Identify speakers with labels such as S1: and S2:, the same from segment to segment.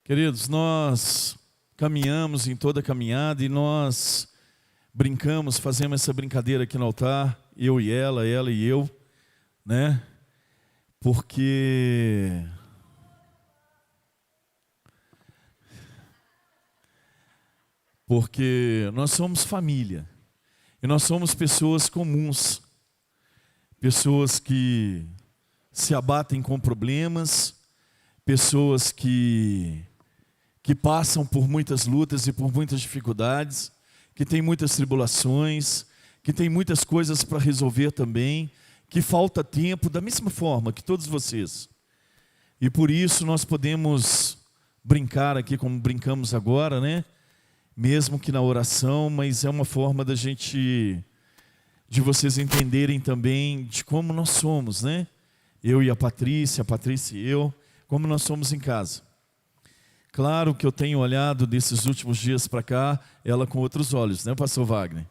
S1: Queridos, nós caminhamos em toda a caminhada e nós brincamos, fazemos essa brincadeira aqui no altar, eu e ela e eu, né? Porque nós somos família e nós somos pessoas comuns, pessoas que se abatem com problemas, pessoas que passam por muitas lutas e por muitas dificuldades, que têm muitas tribulações, que têm muitas coisas para resolver também, que falta tempo, da mesma forma que todos vocês. E por isso nós podemos brincar aqui como brincamos agora, né? Mesmo que na oração, mas é uma forma de vocês entenderem também de como nós somos, né? Eu e a Patrícia e eu, como nós somos em casa. Claro que eu tenho olhado desses últimos dias para cá, ela com outros olhos, né, pastor Wagner?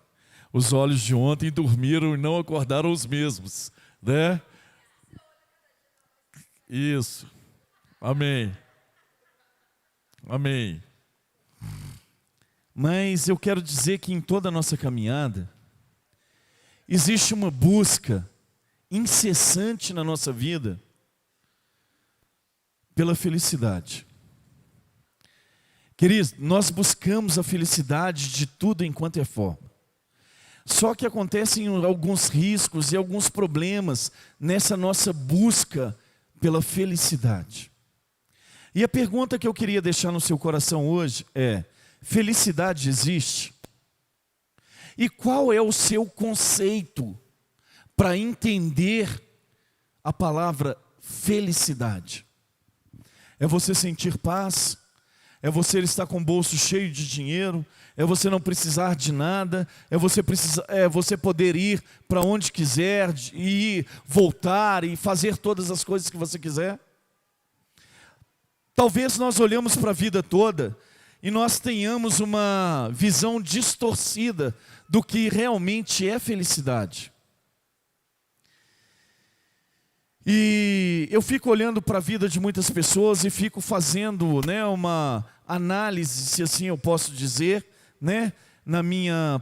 S1: Os olhos de ontem dormiram e não acordaram os mesmos, né? Isso. Amém. Amém. Mas eu quero dizer que em toda a nossa caminhada, existe uma busca incessante na nossa vida pela felicidade. Queridos, nós buscamos a felicidade de tudo enquanto é forma. Só que acontecem alguns riscos e alguns problemas nessa nossa busca pela felicidade. E a pergunta que eu queria deixar no seu coração hoje é: felicidade existe? E qual é o seu conceito para entender a palavra felicidade? É você sentir paz? É você estar com o bolso cheio de dinheiro? É você não precisar de nada? É você poder ir para onde quiser, ir, voltar e fazer todas as coisas que você quiser? Talvez nós olhamos para a vida toda e nós tenhamos uma visão distorcida do que realmente é felicidade. E eu fico olhando para a vida de muitas pessoas e fico fazendo, né, uma análise, se assim eu posso dizer, né, na minha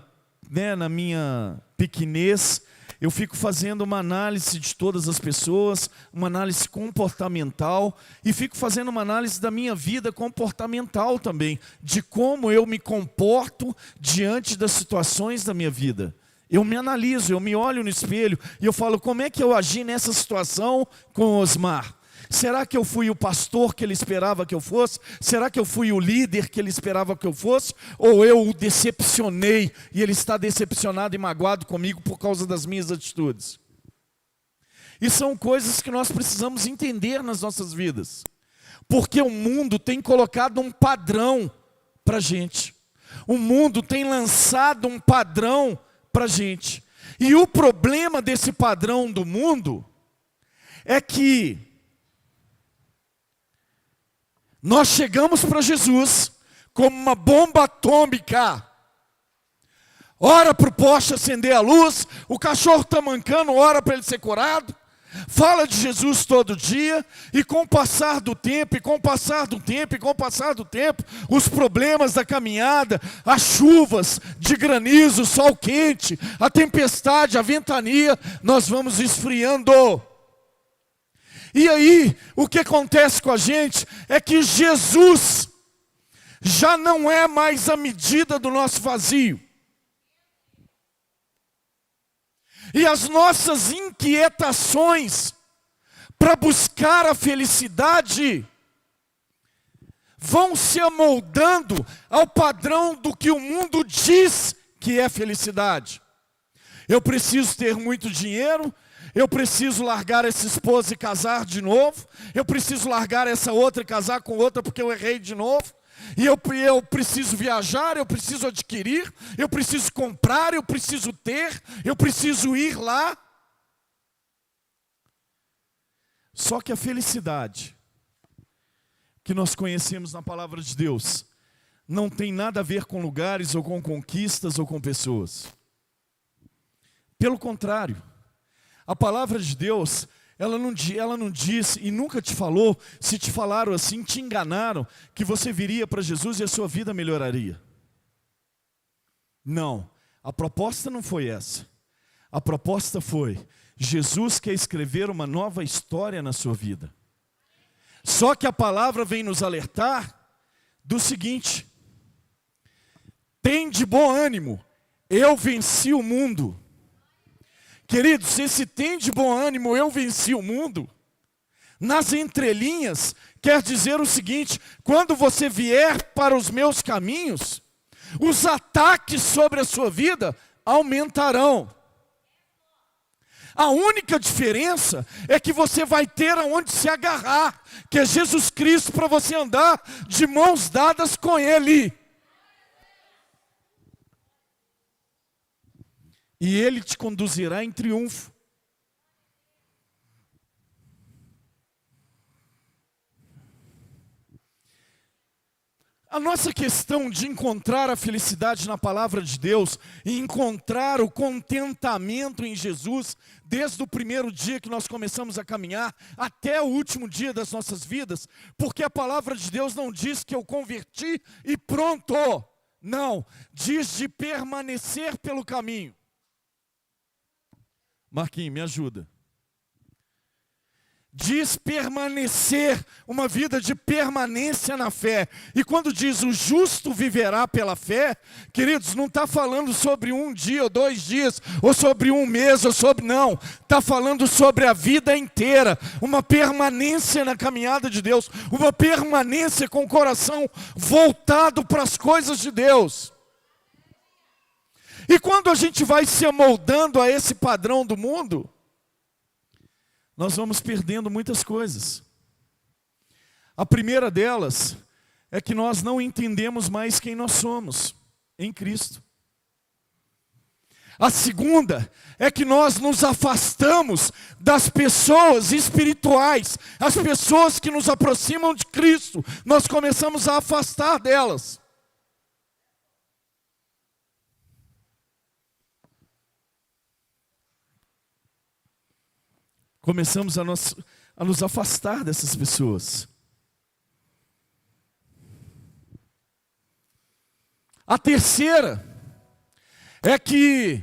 S1: pequenez, eu fico fazendo uma análise de todas as pessoas, uma análise comportamental, e fico fazendo uma análise da minha vida comportamental também, de como eu me comporto diante das situações da minha vida. Eu me analiso, eu me olho no espelho e eu falo, como é que eu agi nessa situação com o Osmar? Será que eu fui o pastor que ele esperava que eu fosse? Será que eu fui o líder que ele esperava que eu fosse? Ou eu o decepcionei e ele está decepcionado e magoado comigo por causa das minhas atitudes? E são coisas que nós precisamos entender nas nossas vidas. Porque o mundo tem colocado um padrão para a gente. O mundo tem lançado um padrão para a gente. E o problema desse padrão do mundo é que nós chegamos para Jesus como uma bomba atômica. Ora para o poste acender a luz, o cachorro está mancando, ora para ele ser curado. Fala de Jesus todo dia, e com o passar do tempo, os problemas da caminhada, as chuvas de granizo, sol quente, a tempestade, a ventania, nós vamos esfriando. E aí, o que acontece com a gente é que Jesus já não é mais a medida do nosso vazio. E as nossas inquietações para buscar a felicidade vão se amoldando ao padrão do que o mundo diz que é felicidade. Eu preciso ter muito dinheiro, eu preciso largar essa esposa e casar de novo, eu preciso largar essa outra e casar com outra porque eu errei de novo. E eu preciso viajar, eu preciso adquirir, eu preciso comprar, eu preciso ter, eu preciso ir lá. Só que a felicidade que nós conhecemos na palavra de Deus não tem nada a ver com lugares ou com conquistas ou com pessoas. Pelo contrário, a palavra de Deus, ela não disse e nunca te falou, se te falaram assim, te enganaram, que você viria para Jesus e a sua vida melhoraria. Não, a proposta não foi essa. A proposta foi, Jesus quer escrever uma nova história na sua vida. Só que a palavra vem nos alertar do seguinte: tem de bom ânimo, eu venci o mundo. Queridos, esse tem de bom ânimo, eu venci o mundo, nas entrelinhas, quer dizer o seguinte: quando você vier para os meus caminhos, os ataques sobre a sua vida aumentarão. A única diferença é que você vai ter aonde se agarrar, que é Jesus Cristo, para você andar de mãos dadas com Ele. E Ele te conduzirá em triunfo. A nossa questão de encontrar a felicidade na palavra de Deus e encontrar o contentamento em Jesus, desde o primeiro dia que nós começamos a caminhar até o último dia das nossas vidas, porque a palavra de Deus não diz que eu converti e pronto. Não, diz de permanecer pelo caminho. Marquinhos, me ajuda. Diz permanecer, uma vida de permanência na fé. E quando diz o justo viverá pela fé, queridos, não está falando sobre um dia ou 2 dias, ou sobre um mês, ou sobre, não. Está falando sobre a vida inteira, uma permanência na caminhada de Deus, uma permanência com o coração voltado para as coisas de Deus. E quando a gente vai se amoldando a esse padrão do mundo, nós vamos perdendo muitas coisas. A primeira delas é que nós não entendemos mais quem nós somos em Cristo. A segunda é que nós nos afastamos das pessoas espirituais, as pessoas que nos aproximam de Cristo, nós começamos a afastar delas. Começamos a nos afastar dessas pessoas. A terceira é que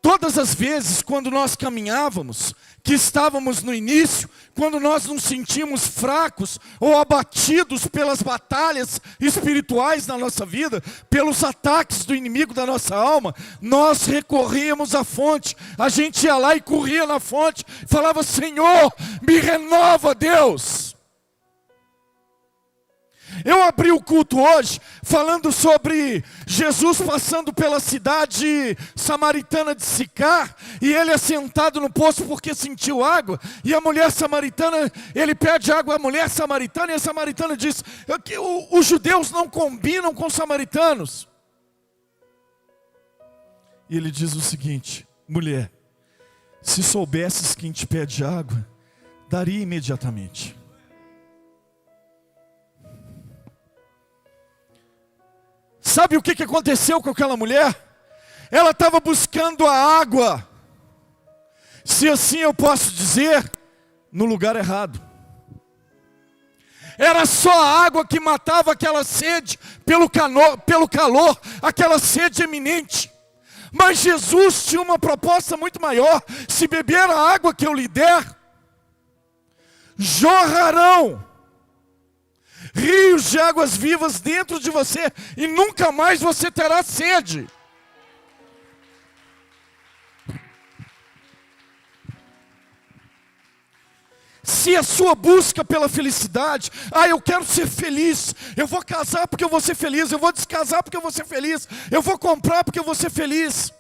S1: todas as vezes quando nós caminhávamos, que estávamos no início, quando nós nos sentimos fracos ou abatidos pelas batalhas espirituais na nossa vida, pelos ataques do inimigo da nossa alma, nós recorríamos à fonte. A gente ia lá e corria na fonte, falava: Senhor, me renova, Deus. Eu abri o culto hoje falando sobre Jesus passando pela cidade samaritana de Sicar, e ele assentado no poço porque sentiu água, e a mulher samaritana, ele pede água à mulher samaritana, e a samaritana diz que os judeus não combinam com os samaritanos. E ele diz o seguinte: mulher, se soubesses quem te pede água, daria imediatamente. Sabe o que aconteceu com aquela mulher? Ela estava buscando a água, se assim eu posso dizer, no lugar errado. Era só a água que matava aquela sede pelo calor, aquela sede eminente. Mas Jesus tinha uma proposta muito maior: se beber a água que eu lhe der, jorrarão rios de águas vivas dentro de você, e nunca mais você terá sede. Se a sua busca pela felicidade, eu quero ser feliz, eu vou casar porque eu vou ser feliz, eu vou descasar porque eu vou ser feliz, eu vou comprar porque eu vou ser feliz,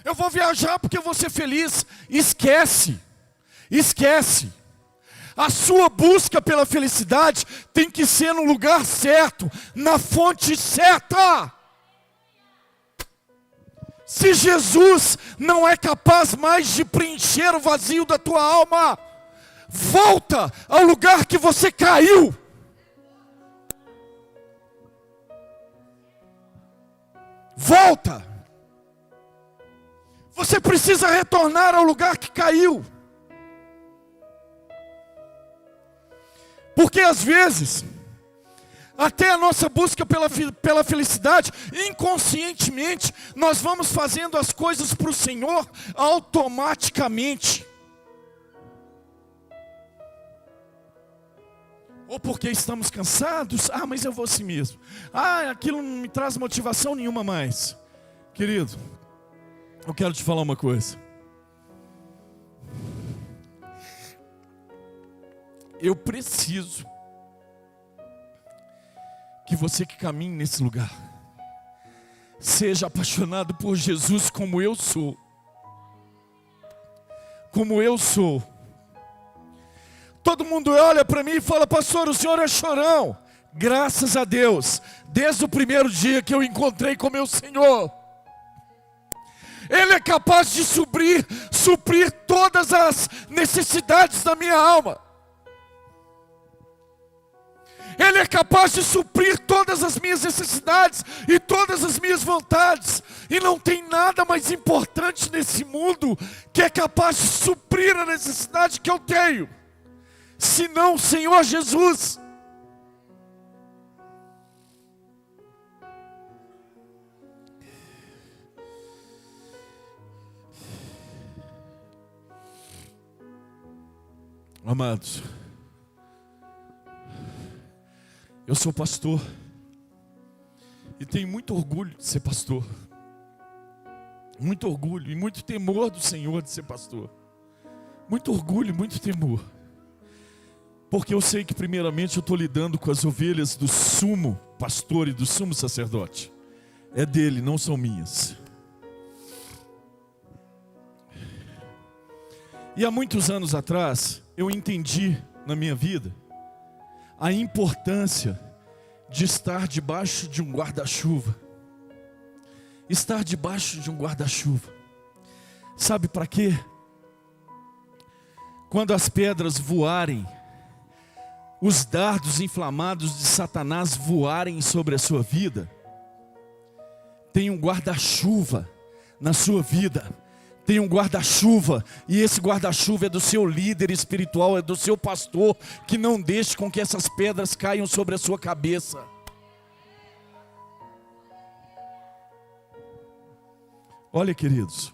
S1: eu vou viajar porque eu vou ser feliz. Esquece. A sua busca pela felicidade tem que ser no lugar certo, na fonte certa. Se Jesus não é capaz mais de preencher o vazio da tua alma, volta ao lugar que você caiu. Volta. Você precisa retornar ao lugar que caiu. Porque às vezes, até a nossa busca pela felicidade, inconscientemente, nós vamos fazendo as coisas para o Senhor automaticamente. Ou porque estamos cansados, mas eu vou assim mesmo. Aquilo não me traz motivação nenhuma mais. Querido, eu quero te falar uma coisa. Eu preciso que você que caminhe nesse lugar seja apaixonado por Jesus como eu sou. Como eu sou. Todo mundo olha para mim e fala: pastor, o senhor é chorão. Graças a Deus, desde o primeiro dia que eu encontrei com meu Senhor, Ele é capaz de suprir todas as necessidades da minha alma. Ele é capaz de suprir todas as minhas necessidades e todas as minhas vontades. E não tem nada mais importante nesse mundo que é capaz de suprir a necessidade que eu tenho, senão o Senhor Jesus. Amados, eu sou pastor e tenho muito orgulho de ser pastor. Muito orgulho e muito temor do Senhor de ser pastor. Muito orgulho e muito temor. Porque eu sei que primeiramente eu estou lidando com as ovelhas do sumo pastor e do sumo sacerdote. É dele, não são minhas. E há muitos anos atrás, eu entendi na minha vida a importância de estar debaixo de um guarda-chuva. Estar debaixo de um guarda-chuva. Sabe para quê? Quando as pedras voarem, os dardos inflamados de Satanás voarem sobre a sua vida, tem um guarda-chuva na sua vida. Tem um guarda-chuva, e esse guarda-chuva é do seu líder espiritual, é do seu pastor, que não deixe com que essas pedras caiam sobre a sua cabeça. Olha, queridos,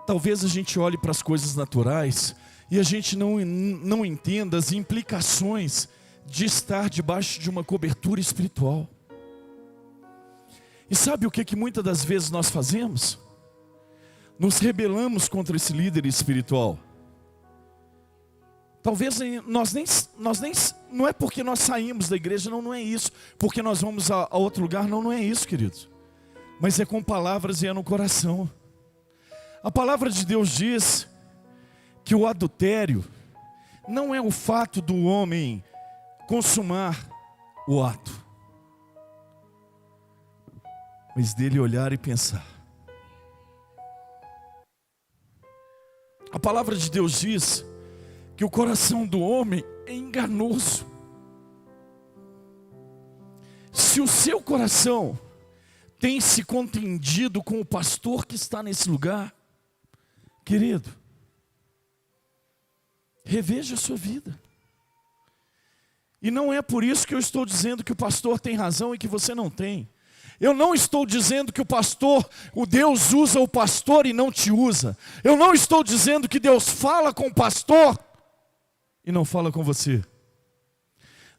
S1: talvez a gente olhe para as coisas naturais e a gente não entenda as implicações de estar debaixo de uma cobertura espiritual. E sabe o que muitas das vezes nós fazemos? Nos rebelamos contra esse líder espiritual. Talvez nós nem não é porque nós saímos da igreja, não é isso. Porque nós vamos a outro lugar, não é isso, queridos. Mas é com palavras e é no coração. A palavra de Deus diz que o adultério não é o fato do homem consumar o ato, mas dele olhar e pensar. A palavra de Deus diz que o coração do homem é enganoso. Se o seu coração tem se contendido com o pastor que está nesse lugar, querido, reveja a sua vida. E não é por isso que eu estou dizendo que o pastor tem razão e que você não tem. Eu não estou dizendo que o Deus usa o pastor e não te usa. Eu não estou dizendo que Deus fala com o pastor e não fala com você.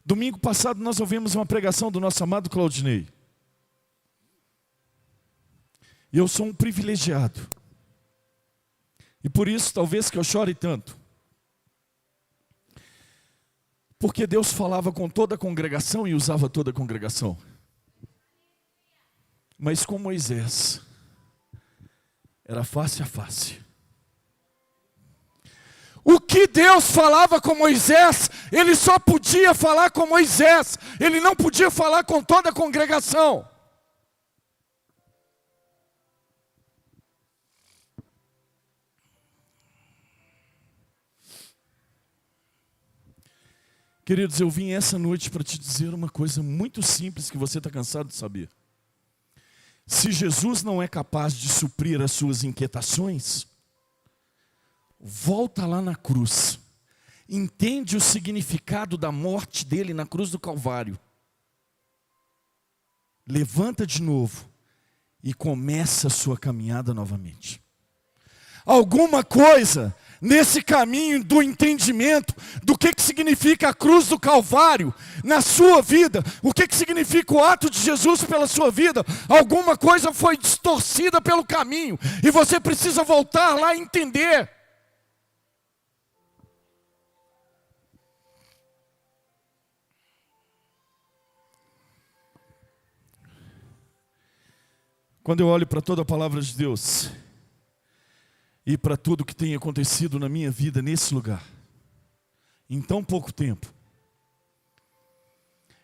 S1: Domingo passado nós ouvimos uma pregação do nosso amado Claudinei. E eu sou um privilegiado. E por isso talvez que eu chore tanto. Porque Deus falava com toda a congregação e usava toda a congregação. Mas com Moisés, era face a face. O que Deus falava com Moisés, Ele só podia falar com Moisés. Ele não podia falar com toda a congregação. Queridos, eu vim essa noite para te dizer uma coisa muito simples que você está cansado de saber. Se Jesus não é capaz de suprir as suas inquietações, volta lá na cruz. Entende o significado da morte dele na cruz do Calvário. Levanta de novo e começa a sua caminhada novamente. Alguma coisa nesse caminho do entendimento do que significa a cruz do Calvário na sua vida, o que significa o ato de Jesus pela sua vida, alguma coisa foi distorcida pelo caminho, e você precisa voltar lá e entender. Quando eu olho para toda a palavra de Deus, e para tudo que tem acontecido na minha vida nesse lugar, em tão pouco tempo,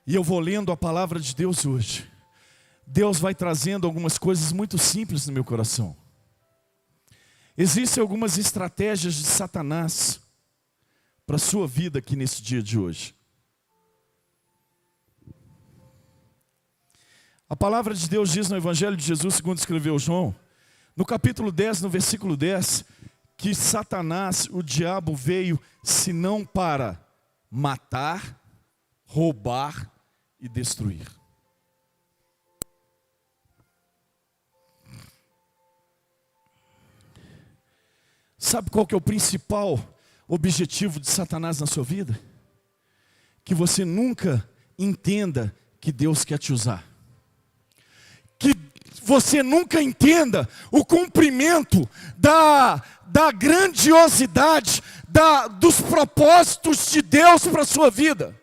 S1: e eu vou lendo a palavra de Deus hoje, Deus vai trazendo algumas coisas muito simples no meu coração. Existem algumas estratégias de Satanás para a sua vida aqui nesse dia de hoje. A palavra de Deus diz no Evangelho de Jesus, segundo escreveu João, no capítulo 10, no versículo 10, que Satanás, o diabo, veio senão para matar, roubar e destruir. Sabe qual que é o principal objetivo de Satanás na sua vida? Que você nunca entenda que Deus quer te usar. Que você nunca entenda o cumprimento da grandiosidade, dos propósitos de Deus para a sua vida.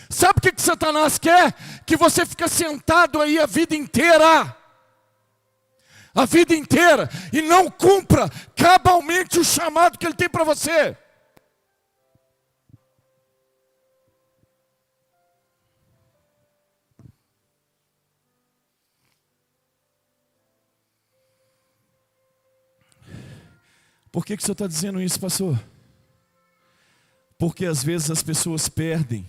S1: Sabe o que Satanás quer? Que você fique sentado aí a vida inteira. A vida inteira. E não cumpra cabalmente o chamado que Ele tem para você. Por que o senhor está dizendo isso, pastor? Porque às vezes as pessoas perdem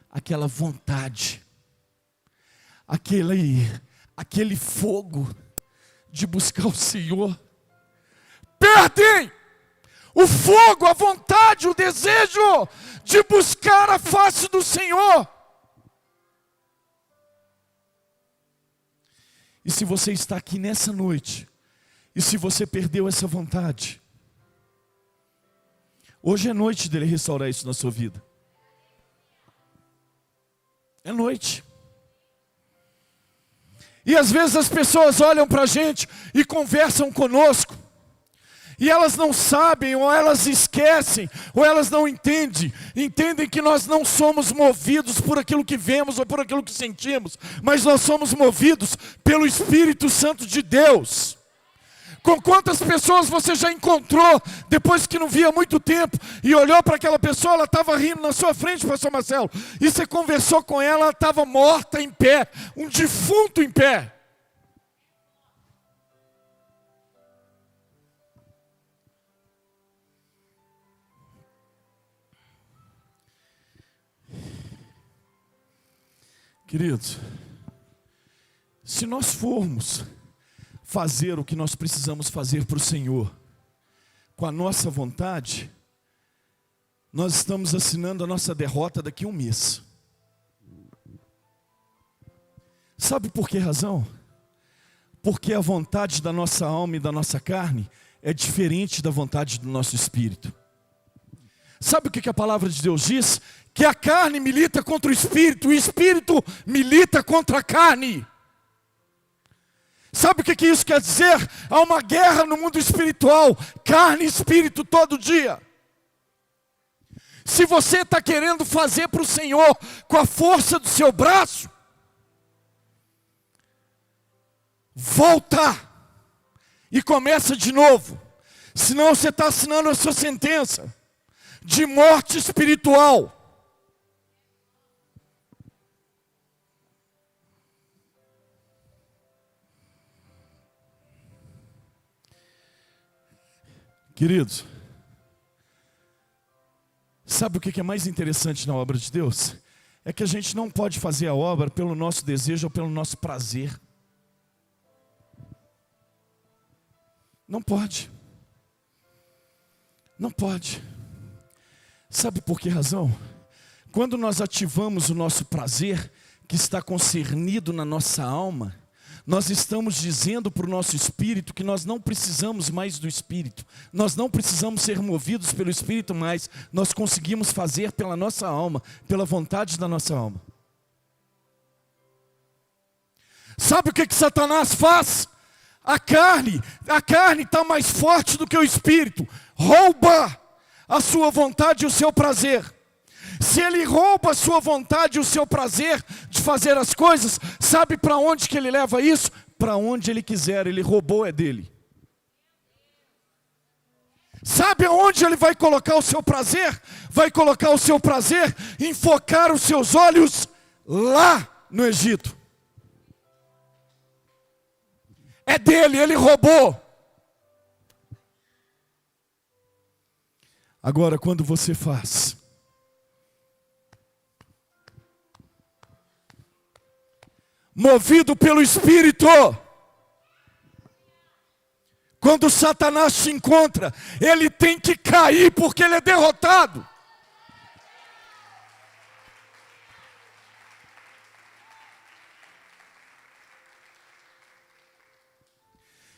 S1: aquela vontade, aquele fogo de buscar o Senhor. Perdem o fogo, a vontade, o desejo de buscar a face do Senhor. E se você está aqui nessa noite, e se você perdeu essa vontade, hoje é noite dele restaurar isso na sua vida. É noite. E às vezes as pessoas olham para a gente e conversam conosco, e elas não sabem, ou elas esquecem, ou elas não entendem que nós não somos movidos por aquilo que vemos ou por aquilo que sentimos, mas nós somos movidos pelo Espírito Santo de Deus. Com quantas pessoas você já encontrou, depois que não via há muito tempo, e olhou para aquela pessoa, ela estava rindo na sua frente, pastor Marcelo, e você conversou com ela, ela estava morta em pé, um defunto em pé. Queridos, se nós formos fazer o que nós precisamos fazer para o Senhor, com a nossa vontade, nós estamos assinando a nossa derrota daqui a um mês. Sabe por que razão? Porque a vontade da nossa alma e da nossa carne é diferente da vontade do nosso espírito. Sabe o que a palavra de Deus diz? Que a carne milita contra o espírito milita contra a carne. Sabe o que isso quer dizer? Há uma guerra no mundo espiritual, carne e espírito todo dia. Se você está querendo fazer para o Senhor com a força do seu braço, volta e começa de novo. Senão você está assinando a sua sentença de morte espiritual. Queridos, sabe o que é mais interessante na obra de Deus? é que a gente não pode fazer a obra pelo nosso desejo ou pelo nosso prazer. Não pode. Não pode. Sabe por que razão? Quando nós ativamos o nosso prazer, que está concernido na nossa alma, nós estamos dizendo para o nosso espírito que nós não precisamos mais do espírito. Nós não precisamos ser movidos pelo espírito mais. Nós conseguimos fazer pela nossa alma, pela vontade da nossa alma. Sabe o que Satanás faz? A carne está mais forte do que o espírito. Rouba a sua vontade e o seu prazer. Se ele rouba a sua vontade e o seu prazer de fazer as coisas, sabe para onde que ele leva isso? Para onde ele quiser, ele roubou, é dele. Sabe aonde ele vai colocar o seu prazer? Vai colocar o seu prazer em focar os seus olhos lá no Egito. É dele, ele roubou. Agora, quando você faz, movido pelo Espírito, quando Satanás te encontra, ele tem que cair porque ele é derrotado.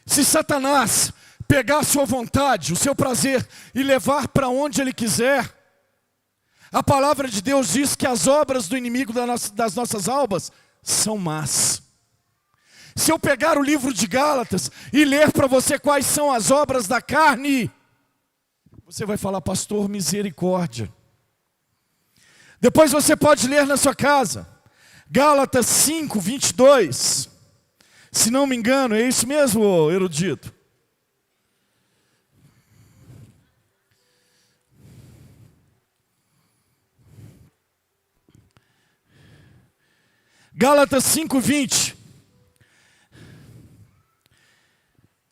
S1: Se Satanás pegar a sua vontade, o seu prazer e levar para onde ele quiser, a palavra de Deus diz que as obras do inimigo das nossas almas são más. Se eu pegar o livro de Gálatas e ler para você quais são as obras da carne, você vai falar, pastor, misericórdia. Depois você pode ler na sua casa, Gálatas 5, 22. Se não me engano, é isso mesmo, erudito? Gálatas 5, 20.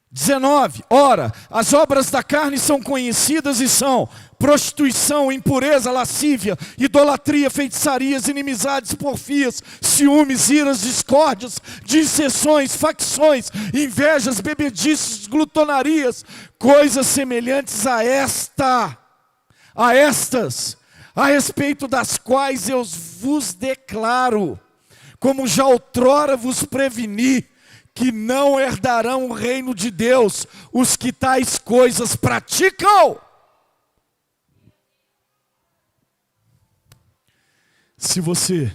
S1: 19. Ora, as obras da carne são conhecidas e são prostituição, impureza, lascívia, idolatria, feitiçarias, inimizades, porfias, ciúmes, iras, discórdias, dissensões, facções, invejas, bebedices, glutonarias, coisas semelhantes a estas, a respeito das quais eu vos declaro, como já outrora vos preveni, que não herdarão o reino de Deus os que tais coisas praticam. Se você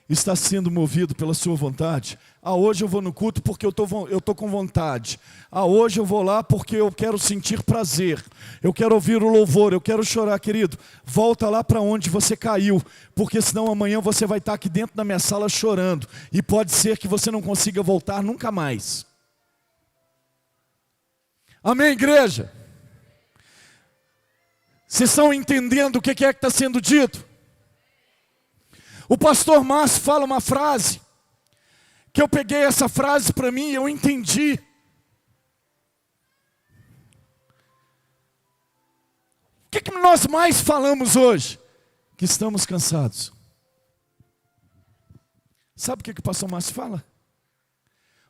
S1: está sendo movido pela sua vontade, hoje eu vou no culto porque eu tô com vontade. Hoje eu vou lá porque eu quero sentir prazer. Eu quero ouvir o louvor, eu quero chorar, querido. Volta lá para onde você caiu, porque senão amanhã você vai estar aqui dentro da minha sala chorando. E pode ser que você não consiga voltar nunca mais. Amém, igreja? Vocês estão entendendo o que é que está sendo dito? O pastor Márcio fala uma frase, que eu peguei essa frase para mim e eu entendi. O que nós mais falamos hoje? Que estamos cansados. Sabe o que o pastor Márcio fala?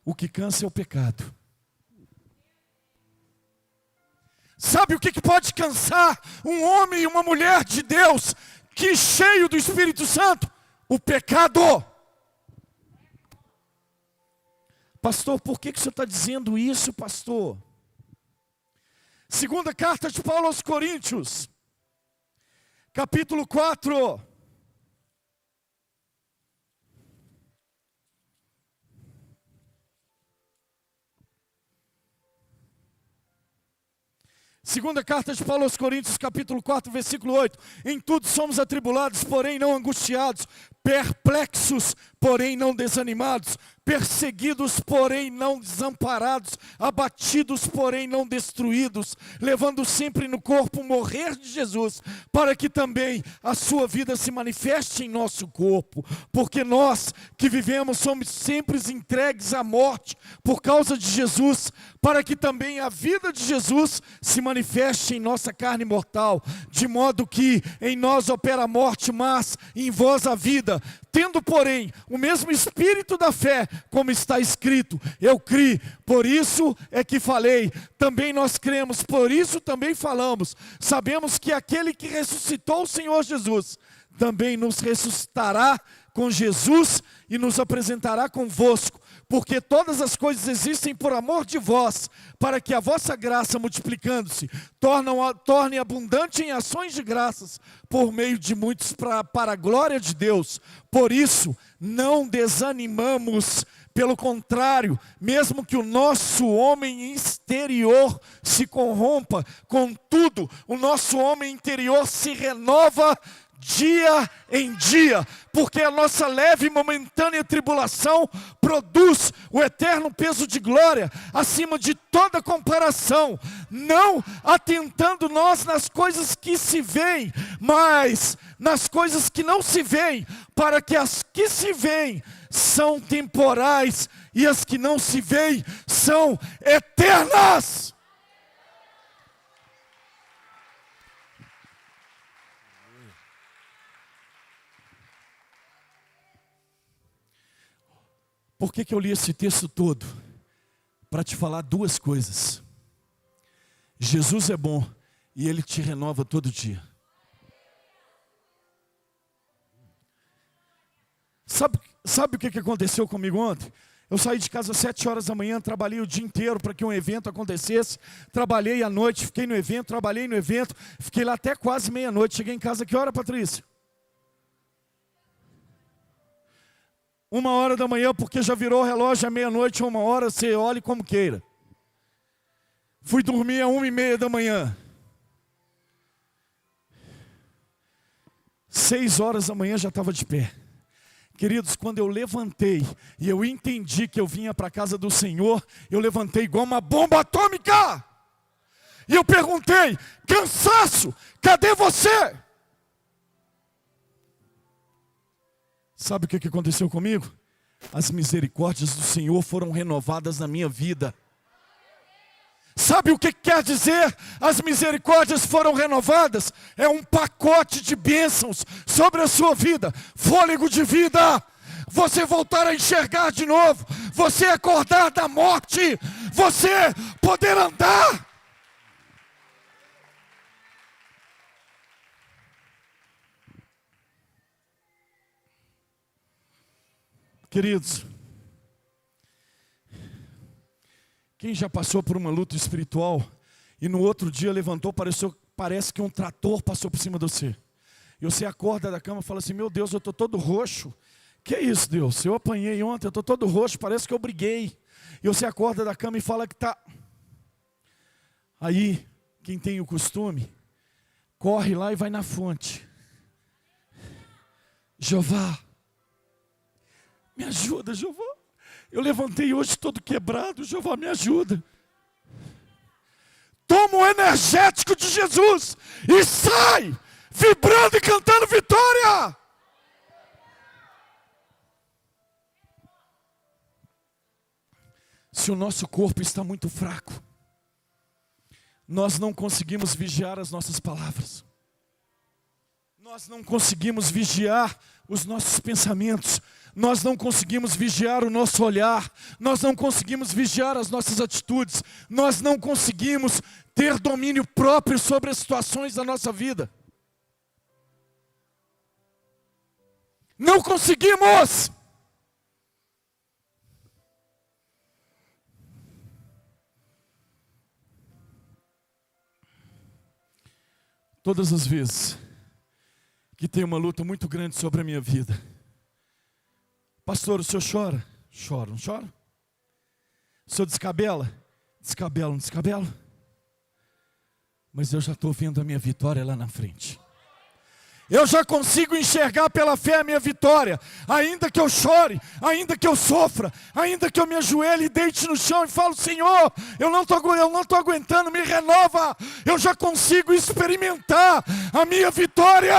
S1: O que cansa é o pecado. Sabe o que pode cansar um homem e uma mulher de Deus, que cheio do Espírito Santo? O pecado. Pastor, por que o senhor está dizendo isso, pastor? Segunda carta de Paulo aos Coríntios, capítulo 4. Segunda carta de Paulo aos Coríntios, capítulo 4, versículo 8. Em tudo somos atribulados, porém não angustiados, perplexos, porém não desanimados, perseguidos, porém não desamparados, abatidos, porém não destruídos, levando sempre no corpo o morrer de Jesus, para que também a sua vida se manifeste em nosso corpo, porque nós que vivemos somos sempre entregues à morte por causa de Jesus, para que também a vida de Jesus se manifeste em nossa carne mortal, de modo que em nós opera a morte, mas em vós a vida, tendo porém o mesmo espírito da fé, como está escrito, eu criei, por isso é que falei, também nós cremos, por isso também falamos, sabemos que aquele que ressuscitou o Senhor Jesus, também nos ressuscitará com Jesus e nos apresentará convosco, porque todas as coisas existem por amor de vós, para que a vossa graça, multiplicando-se, torne abundante em ações de graças, por meio de muitos para a glória de Deus. Por isso, não desanimamos, pelo contrário, mesmo que o nosso homem exterior se corrompa, contudo, o nosso homem interior se renova dia em dia, porque a nossa leve e momentânea tribulação produz o eterno peso de glória, acima de toda comparação, não atentando nós nas coisas que se veem, mas nas coisas que não se veem, para que as que se veem são temporais e as que não se veem são eternas. Por que eu li esse texto todo? Para te falar duas coisas. Jesus é bom e Ele te renova todo dia. Sabe o que aconteceu comigo ontem? Eu saí de casa às 7 horas da manhã, trabalhei o dia inteiro para que um evento acontecesse. Trabalhei à noite, fiquei no evento, trabalhei no evento. Fiquei lá até quase meia-noite. Cheguei em casa, que hora, Patrícia? 1 hora da manhã, porque já virou o relógio à meia-noite, 1 hora, você olhe como queira. Fui dormir às 1h30 da manhã. 6 horas da manhã já estava de pé. Queridos, quando eu levantei e eu entendi que eu vinha para a casa do Senhor, eu levantei igual uma bomba atômica. E eu perguntei, cansaço, cadê você? Sabe o que aconteceu comigo? As misericórdias do Senhor foram renovadas na minha vida. Sabe o que quer dizer? As misericórdias foram renovadas. É um pacote de bênçãos sobre a sua vida. Fôlego de vida. Você voltar a enxergar de novo. Você acordar da morte. Você poder andar. Queridos, quem já passou por uma luta espiritual e no outro dia levantou, parece que um trator passou por cima de você. E você acorda da cama e fala assim, meu Deus, eu estou todo roxo. Que é isso, Deus? Eu apanhei ontem, eu estou todo roxo, parece que eu briguei. E você acorda da cama e fala que está... Aí, quem tem o costume, corre lá e vai na fonte. Jeová, me ajuda, Jeová. Eu levantei hoje todo quebrado, Jeová, me ajuda. Toma o energético de Jesus e sai, vibrando e cantando vitória. Se o nosso corpo está muito fraco, nós não conseguimos vigiar as nossas palavras. Nós não conseguimos vigiar os nossos pensamentos. Nós não conseguimos vigiar o nosso olhar. Nós não conseguimos vigiar as nossas atitudes. Nós não conseguimos ter domínio próprio sobre as situações da nossa vida. Não conseguimos! Todas as vezes que tem uma luta muito grande sobre a minha vida. Pastor, o senhor chora? Choro, não chora? O senhor descabela? Descabelo, não descabelo? Mas eu já estou vendo a minha vitória lá na frente. Eu já consigo enxergar pela fé a minha vitória. Ainda que eu chore, ainda que eu sofra, ainda que eu me ajoelhe e deite no chão e falo: Senhor, eu não estou aguentando, me renova. Eu já consigo experimentar a minha vitória.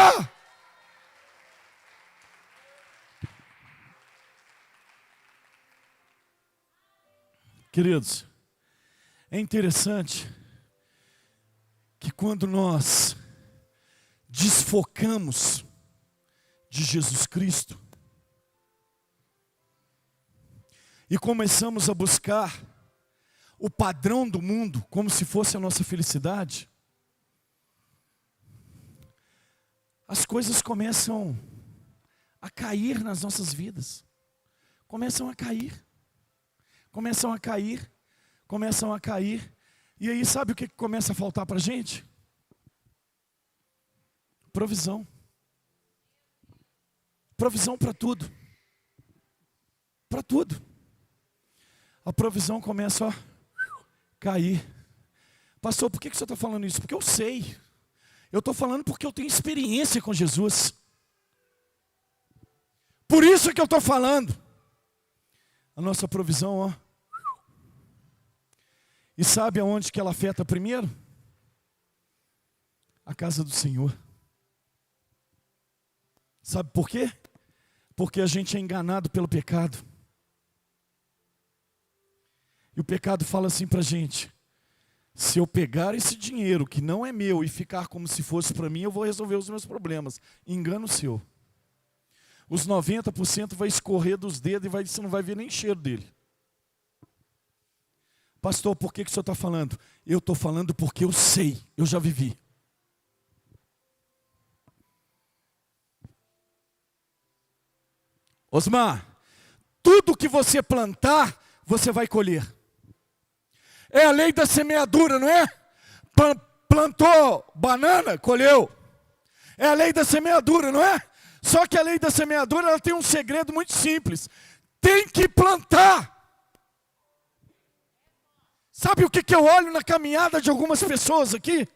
S1: Queridos, é interessante que quando nós desfocamos de Jesus Cristo e começamos a buscar o padrão do mundo como se fosse a nossa felicidade, as coisas começam a cair nas nossas vidas. Começam a cair. E aí sabe o que começa a faltar para a gente? Provisão. Provisão para tudo. Para tudo. A provisão começa a cair. Pastor, por que o senhor está falando isso? Porque eu sei. Eu estou falando porque eu tenho experiência com Jesus. Por isso que eu estou falando. A nossa provisão, ó. E sabe aonde que ela afeta primeiro? A casa do Senhor. Sabe por quê? Porque a gente é enganado pelo pecado. E o pecado fala assim para a gente: se eu pegar esse dinheiro que não é meu e ficar como se fosse para mim, eu vou resolver os meus problemas. Engano seu. Os 90% vai escorrer dos dedos e você não vai ver nem cheiro dele. Pastor, por que o senhor está falando? Eu estou falando porque eu sei, eu já vivi. Osmar, tudo que você plantar, você vai colher. É a lei da semeadura, não é? Plantou banana, colheu. É a lei da semeadura, não é? Só que a lei da semeadura, ela tem um segredo muito simples. Tem que plantar. Sabe o que eu olho na caminhada de algumas pessoas aqui?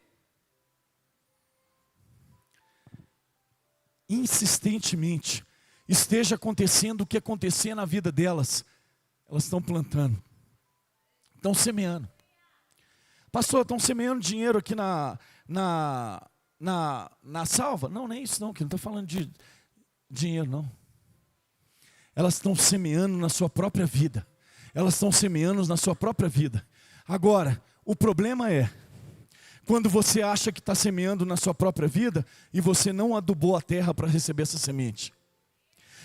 S1: Insistentemente, esteja acontecendo o que acontecer na vida delas, elas estão plantando, estão semeando. Pastor, estão semeando dinheiro aqui na salva? Não, nem isso não, que não estou falando de dinheiro não. Elas estão semeando na sua própria vida. Elas estão semeando na sua própria vida. Agora, o problema é quando você acha que está semeando na sua própria vida e você não adubou a terra para receber essa semente.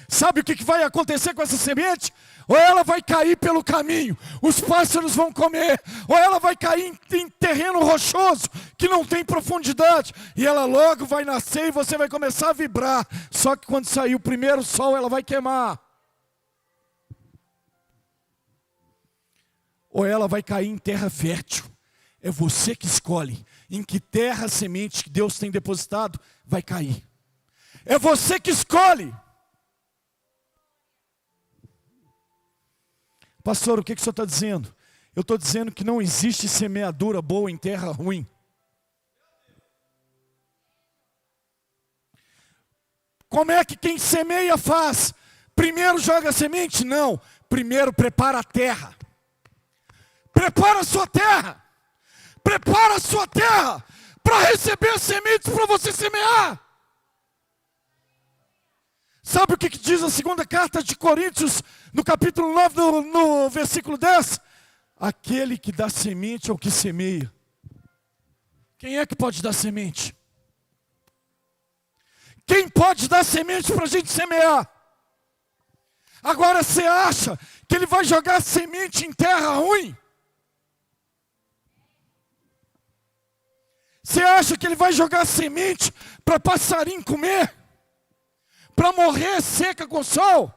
S1: Sabe o que vai acontecer com essa semente? Ou ela vai cair pelo caminho, os pássaros vão comer, ou ela vai cair em terreno rochoso, que não tem profundidade, e ela logo vai nascer e você vai começar a vibrar. Só que quando sair o primeiro sol, ela vai queimar. Ou ela vai cair em terra fértil. É você que escolhe em que terra a semente que Deus tem depositado vai cair. É você que escolhe. Pastor, o que o senhor está dizendo? Eu estou dizendo que não existe semeadura boa em terra ruim. Como é que quem semeia faz? Primeiro joga a semente? Não. Primeiro prepara a terra. Prepara a sua terra. Prepara a sua terra para receber as sementes para você semear. Sabe o que diz a segunda carta de Coríntios, no capítulo 9, no versículo 10? Aquele que dá semente é o que semeia. Quem é que pode dar semente? Quem pode dar semente para a gente semear? Agora você acha que ele vai jogar semente em terra ruim? Você acha que ele vai jogar semente para passarinho comer? Para morrer seca com sol?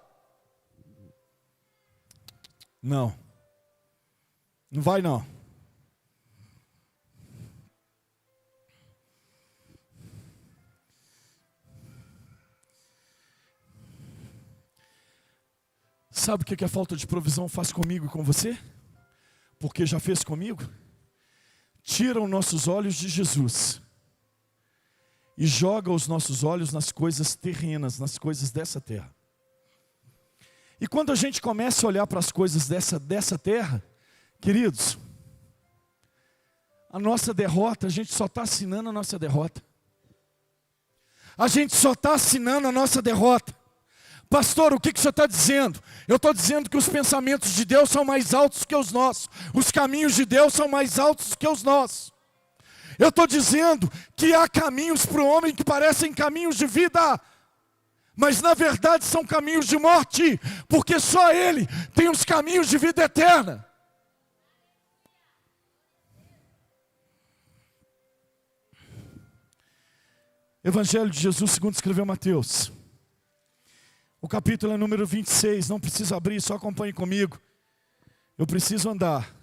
S1: Não. Não vai não. Sabe o que a falta de provisão faz comigo e com você? Porque já fez comigo? Tira os nossos olhos de Jesus e joga os nossos olhos nas coisas terrenas, nas coisas dessa terra. E quando a gente começa a olhar para as coisas dessa terra, queridos, a nossa derrota, a gente só está assinando a nossa derrota. A gente só está assinando a nossa derrota. Pastor, o que o senhor está dizendo? Eu estou dizendo que os pensamentos de Deus são mais altos que os nossos. Os caminhos de Deus são mais altos que os nossos. Eu estou dizendo que há caminhos para o homem que parecem caminhos de vida, mas na verdade são caminhos de morte, porque só Ele tem os caminhos de vida eterna. Evangelho de Jesus segundo escreveu Mateus. O capítulo é número 26, não precisa abrir, só acompanhe comigo. Eu preciso andar.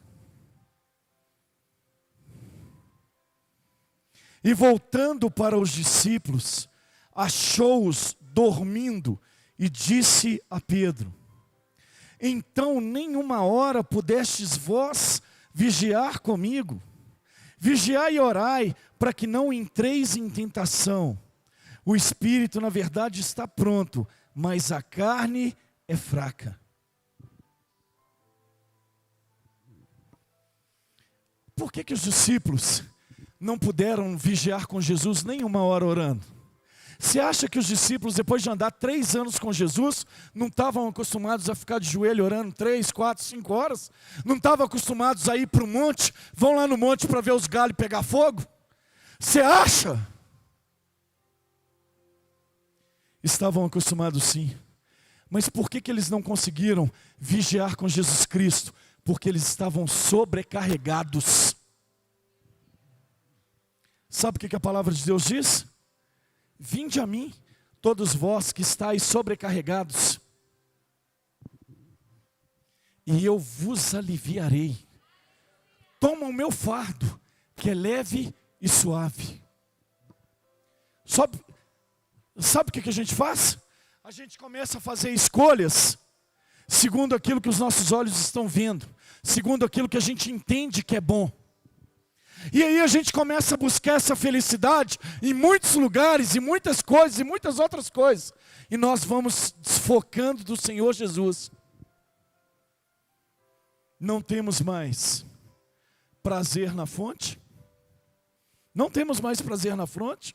S1: E voltando para os discípulos, achou-os dormindo e disse a Pedro: então nem uma hora pudestes vós vigiar comigo? Vigiai e orai, para que não entreis em tentação. O espírito, na verdade, está pronto, mas a carne é fraca. Por que os discípulos não puderam vigiar com Jesus nem uma hora orando? Você acha que os discípulos, depois de andar 3 anos com Jesus, não estavam acostumados a ficar de joelho orando 3, 4, 5 horas? Não estavam acostumados a ir para o monte? Vão lá no monte para ver os galhos pegar fogo? Você acha? Estavam acostumados sim. Mas por que eles não conseguiram vigiar com Jesus Cristo? Porque eles estavam sobrecarregados. Sabe o que a palavra de Deus diz? Vinde a mim, todos vós que estáis sobrecarregados, e eu vos aliviarei. Toma o meu fardo, que é leve e suave. Sabe o que a gente faz? A gente começa a fazer escolhas segundo aquilo que os nossos olhos estão vendo, segundo aquilo que a gente entende que é bom. E aí a gente começa a buscar essa felicidade em muitos lugares, em muitas coisas, e muitas outras coisas. E nós vamos desfocando do Senhor Jesus. Não temos mais prazer na fonte. Não temos mais prazer na fonte.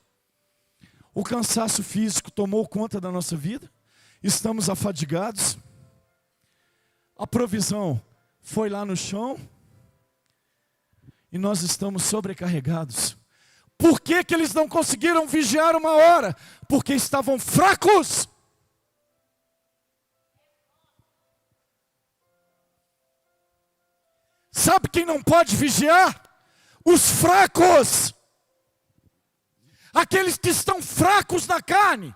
S1: O cansaço físico tomou conta da nossa vida. Estamos afadigados. A provisão foi lá no chão. E nós estamos sobrecarregados. Por que eles não conseguiram vigiar uma hora? Porque estavam fracos. Sabe quem não pode vigiar? Os fracos. Aqueles que estão fracos na carne.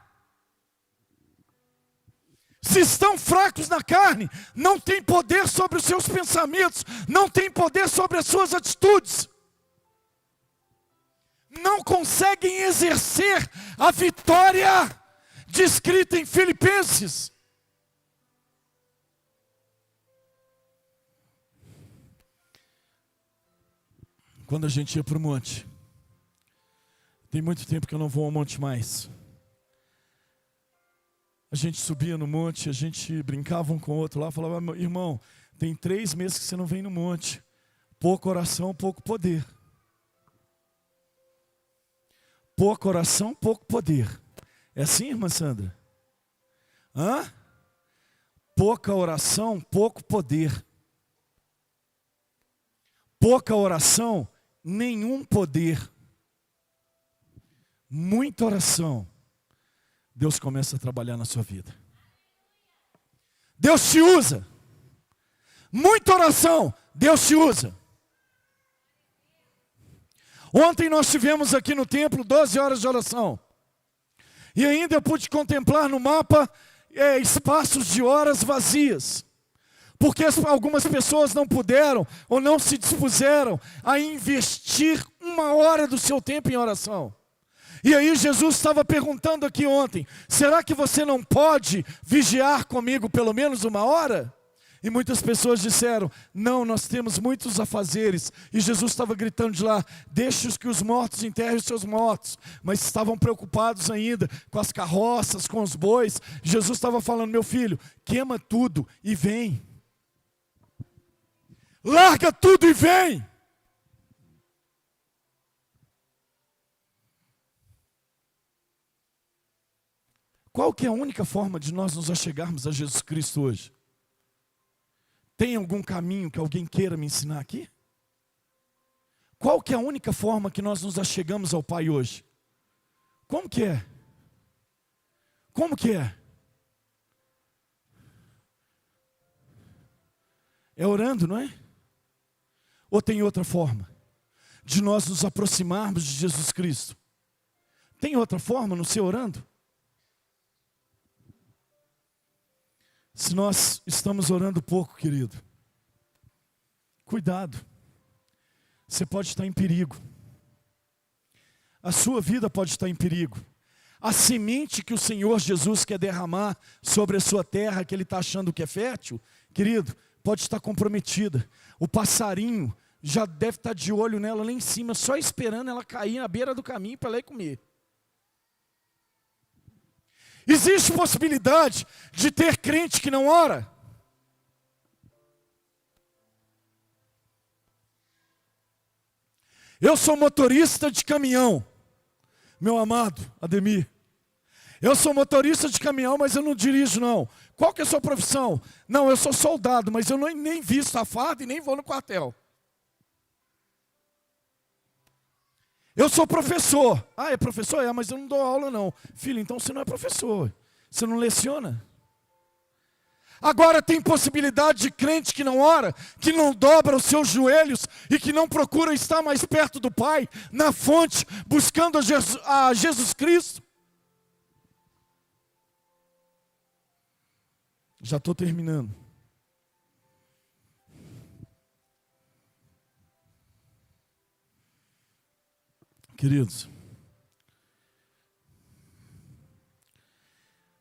S1: Se estão fracos na carne, não tem poder sobre os seus pensamentos, não tem poder sobre as suas atitudes. Não conseguem exercer a vitória descrita em Filipenses. Quando a gente ia para o monte, tem muito tempo que eu não vou ao monte mais. A gente subia no monte, a gente brincava um com o outro lá, falava: irmão, tem 3 meses que você não vem no monte. Pouca oração, pouco poder. Pouca oração, pouco poder. É assim, irmã Sandra? Hã? Pouca oração, pouco poder. Pouca oração, nenhum poder. Muita oração, Deus começa a trabalhar na sua vida. Deus te usa. Muita oração, Deus te usa. Ontem nós tivemos aqui no templo 12 horas de oração. E ainda eu pude contemplar no mapa espaços de horas vazias. Porque algumas pessoas não puderam ou não se dispuseram a investir 1 hora do seu tempo em oração. E aí Jesus estava perguntando aqui ontem: será que você não pode vigiar comigo pelo menos 1 hora? E muitas pessoas disseram, não, nós temos muitos afazeres. E Jesus estava gritando de lá, deixe que os mortos enterrem os seus mortos. Mas estavam preocupados ainda com as carroças, com os bois. Jesus estava falando, meu filho, queima tudo e vem. Larga tudo e vem. Qual que é a única forma de nós nos achegarmos a Jesus Cristo hoje? Tem algum caminho que alguém queira me ensinar aqui? Qual que é a única forma que nós nos achegamos ao Pai hoje? Como que é? Como que é? É orando, não é? Ou tem outra forma de nós nos aproximarmos de Jesus Cristo? Tem outra forma não ser orando? Se nós estamos orando pouco, querido, cuidado, você pode estar em perigo. A sua vida pode estar em perigo. A semente que o Senhor Jesus quer derramar sobre a sua terra, que Ele está achando que é fértil, querido, pode estar comprometida. O passarinho já deve estar de olho nela lá em cima, só esperando ela cair na beira do caminho para ela ir comer. Existe possibilidade de ter crente que não ora? Eu sou motorista de caminhão, meu amado Ademir. Eu sou motorista de caminhão, mas eu não dirijo não. Qual que é a sua profissão? Não, eu sou soldado, mas eu nem visto a farda e nem vou no quartel. Eu sou professor. Ah, é professor? É, mas eu não dou aula não. Filho, então você não é professor. Você não leciona. Agora tem possibilidade de crente que não ora, que não dobra os seus joelhos e que não procura estar mais perto do Pai, na fonte, buscando a Jesus Cristo. Já estou terminando. Queridos,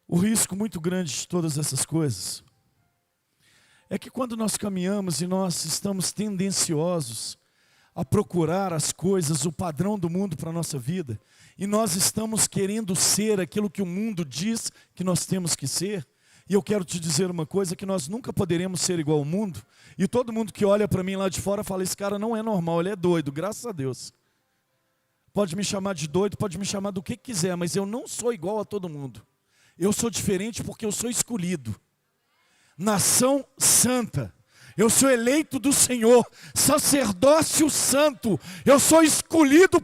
S1: o risco muito grande de todas essas coisas é que quando nós caminhamos e nós estamos tendenciosos a procurar as coisas, o padrão do mundo para a nossa vida, e nós estamos querendo ser aquilo que o mundo diz que nós temos que ser, e eu quero te dizer uma coisa, que nós nunca poderemos ser igual ao mundo, e todo mundo que olha para mim lá de fora fala, esse cara não é normal, ele é doido, graças a Deus. Pode me chamar de doido, pode me chamar do que quiser, mas eu não sou igual a todo mundo. Eu sou diferente porque eu sou escolhido. Nação santa. Eu sou eleito do Senhor. Sacerdócio santo. Eu sou escolhido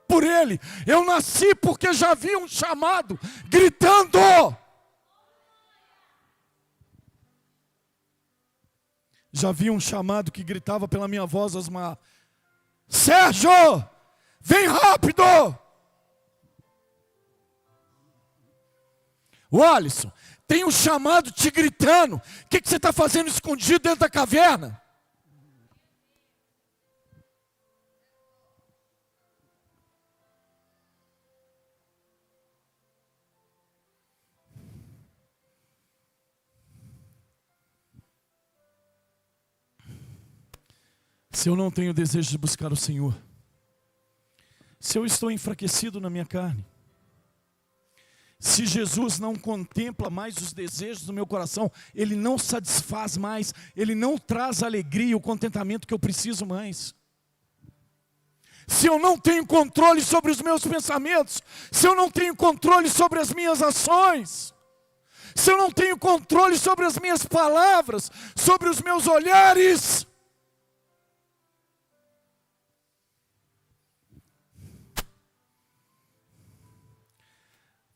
S1: por Ele. Eu nasci porque já vi um chamado gritando. Já vi um chamado que gritava pela minha voz, Osmar. Sérgio! Vem rápido! O Alisson, tem um chamado te gritando. O que você está fazendo escondido dentro da caverna? Se eu não tenho desejo de buscar o Senhor, se eu estou enfraquecido na minha carne, se Jesus não contempla mais os desejos do meu coração, Ele não satisfaz mais, Ele não traz a alegria e o contentamento que eu preciso mais. Se eu não tenho controle sobre os meus pensamentos, se eu não tenho controle sobre as minhas ações, se eu não tenho controle sobre as minhas palavras, sobre os meus olhares,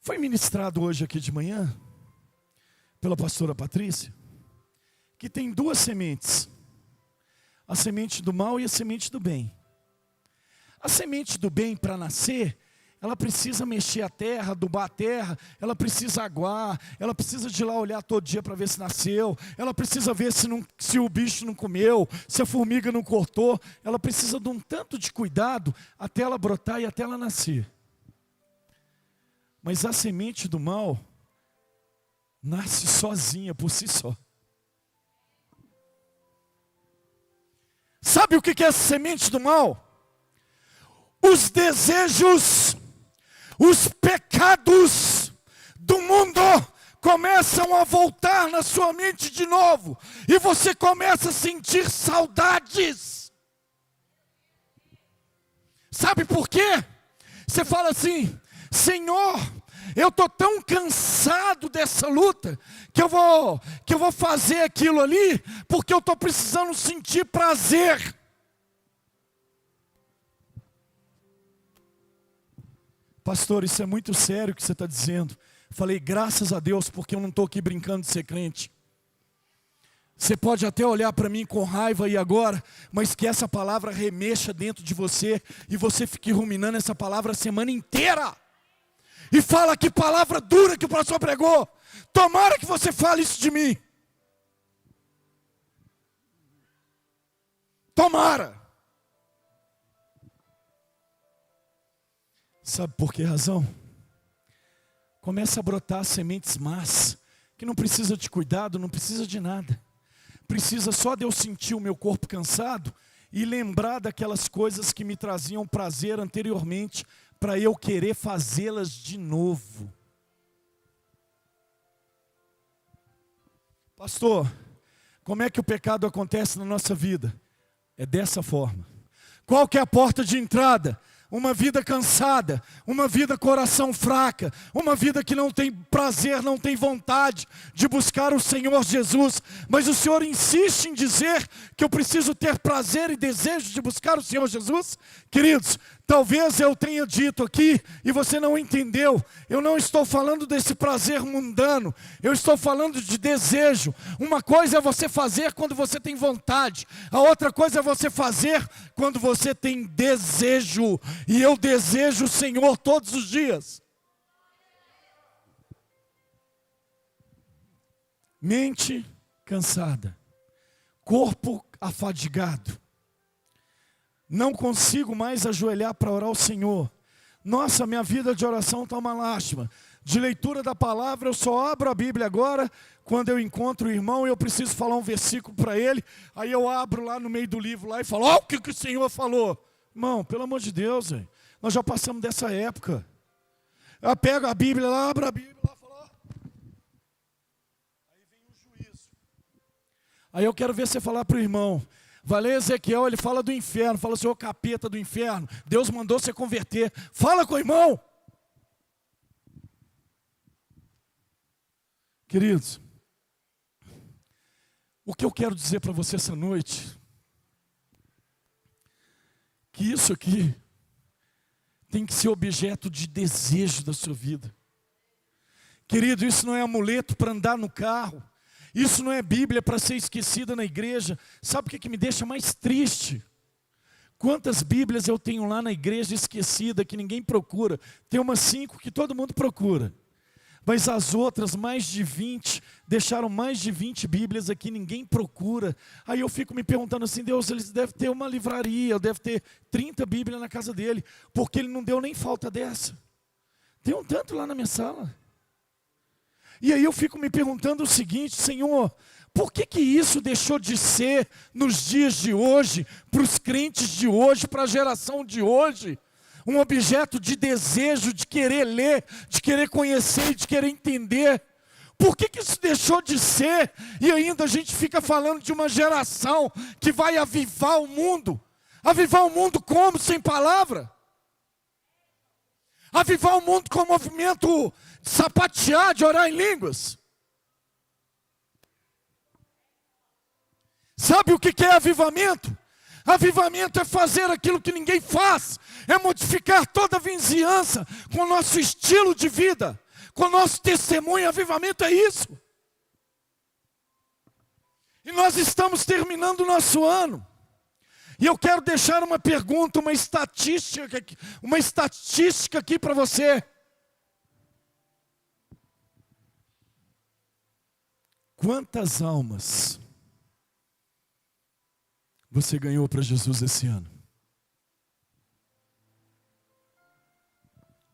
S1: foi ministrado hoje aqui de manhã, pela pastora Patrícia, que tem duas sementes, a semente do mal e a semente do bem. A semente do bem, para nascer, ela precisa mexer a terra, adubar a terra, ela precisa aguar, ela precisa de ir lá olhar todo dia para ver se nasceu, ela precisa ver se o bicho não comeu, se a formiga não cortou, ela precisa de um tanto de cuidado até ela brotar e até ela nascer. Mas a semente do mal nasce sozinha, por si só. Sabe o que é essa semente do mal? Os desejos, os pecados do mundo começam a voltar na sua mente de novo. E você começa a sentir saudades. Sabe por quê? Você fala assim: Senhor, eu estou tão cansado dessa luta, que eu vou fazer aquilo ali, porque eu estou precisando sentir prazer. Pastor, isso é muito sério o que você está dizendo. Falei, graças a Deus, porque eu não estou aqui brincando de ser crente. Você pode até olhar para mim com raiva aí agora, mas que essa palavra remexa dentro de você, e você fique ruminando essa palavra a semana inteira. E fala que palavra dura que o pastor pregou. Tomara que você fale isso de mim. Tomara. Sabe por que razão? Começa a brotar sementes más, que não precisa de cuidado, não precisa de nada. Precisa só de eu sentir o meu corpo cansado e lembrar daquelas coisas que me traziam prazer anteriormente, para eu querer fazê-las de novo. Pastor, como é que o pecado acontece na nossa vida? É dessa forma. Qual que é a porta de entrada? Uma vida cansada, uma vida coração fraca, uma vida que não tem prazer, não tem vontade de buscar o Senhor Jesus. Mas o Senhor insiste em dizer que eu preciso ter prazer e desejo de buscar o Senhor Jesus? Queridos, talvez eu tenha dito aqui e você não entendeu. Eu não estou falando desse prazer mundano, eu estou falando de desejo. Uma coisa é você fazer quando você tem vontade, a outra coisa é você fazer quando você tem desejo. E eu desejo o Senhor todos os dias. Mente cansada, corpo afadigado, não consigo mais ajoelhar para orar ao Senhor. Nossa, minha vida de oração está uma lástima. De leitura da palavra, eu só abro a Bíblia agora quando eu encontro o irmão e eu preciso falar um versículo para ele. Aí eu abro lá no meio do livro lá e falo, ó, o que o Senhor falou. Irmão, pelo amor de Deus, véio, nós já passamos dessa época. Eu pego a Bíblia lá, abro a Bíblia lá e falo, ó. Aí vem o juízo. Aí eu quero ver você falar para o irmão. Vai ler Ezequiel, ele fala do inferno, fala assim, ô capeta do inferno, Deus mandou você converter. Fala com o irmão. Queridos, o que eu quero dizer para você essa noite, que isso aqui tem que ser objeto de desejo da sua vida. Querido, isso não é amuleto para andar no carro. Isso não é Bíblia para ser esquecida na igreja. Sabe o que me deixa mais triste? Quantas Bíblias eu tenho lá na igreja esquecida que ninguém procura? Tem umas 5 que todo mundo procura. Mas as outras, mais de 20, deixaram mais de 20 Bíblias aqui, ninguém procura. Aí eu fico me perguntando assim, Deus, eles devem ter uma livraria, deve ter 30 Bíblias na casa dele, porque ele não deu nem falta dessa. Tem um tanto lá na minha sala. E aí eu fico me perguntando o seguinte, Senhor, por que isso deixou de ser nos dias de hoje, para os crentes de hoje, para a geração de hoje, um objeto de desejo, de querer ler, de querer conhecer, de querer entender? Por que isso deixou de ser? E ainda a gente fica falando de uma geração que vai avivar o mundo. Avivar o mundo como? Sem palavra? Avivar o mundo com o movimento de sapatear, de orar em línguas. Sabe o que é avivamento? Avivamento é fazer aquilo que ninguém faz. É modificar toda a vizinhança com o nosso estilo de vida, com o nosso testemunho. Avivamento é isso. E nós estamos terminando o nosso ano. E eu quero deixar uma pergunta, uma estatística aqui para você. Quantas almas você ganhou para Jesus esse ano?